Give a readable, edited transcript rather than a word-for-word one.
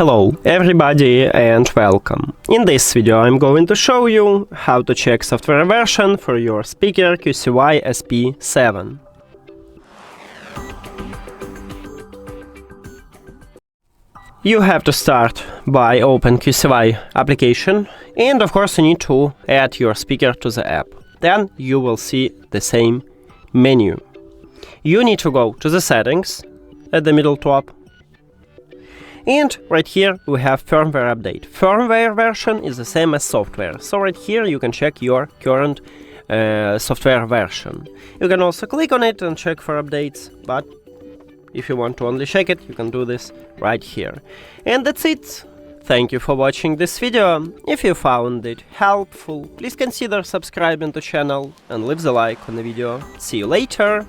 Hello everybody and welcome. In this video I'm going to show you how to check software version for your speaker QCY SP7. You have to start by open QCY application, and of course you need to add your speaker to the app. Then you will see the same menu. You need to go to the settings at the middle top. And right here we have firmware update. Firmware version is the same as software. So right here you can check your current software version. You can also click on it and check for updates, but if you want to only check it, you can do this right here. And that's it. Thank you for watching this video. If you found it helpful, please consider subscribing to the channel and leave the like on the video. See you later!